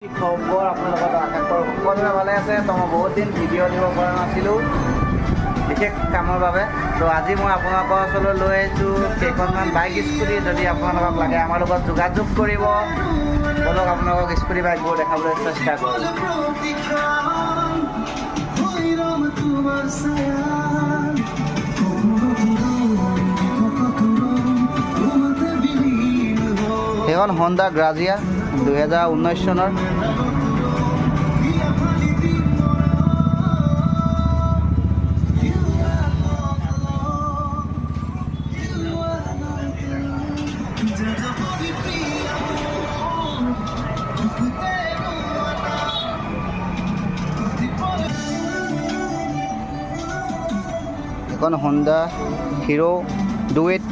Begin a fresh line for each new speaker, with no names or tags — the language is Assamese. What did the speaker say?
খবৰ আপোনালোকৰ আশা কৰোঁ সকলোৰে ভালে আছে। তো মই বহুত দিন ভিডিঅ' দিব পৰা নাছিলোঁ বিশেষ কামৰ বাবে। তো আজি মই আপোনালোকৰ ওচৰলৈ লৈ আহিছোঁ কেইখনমান বাইক স্কুটি। যদি আপোনালোকক লাগে আমাৰ লগত যোগাযোগ কৰিব। বলক আপোনালোকক স্কুটি বাইকবোৰ দেখাবলৈ চেষ্টা কৰোঁ। সেইখন হণ্ডা গ্ৰাজিয়া 2019 চনৰ। এখন হণ্ডা হিৰো ডুৱেট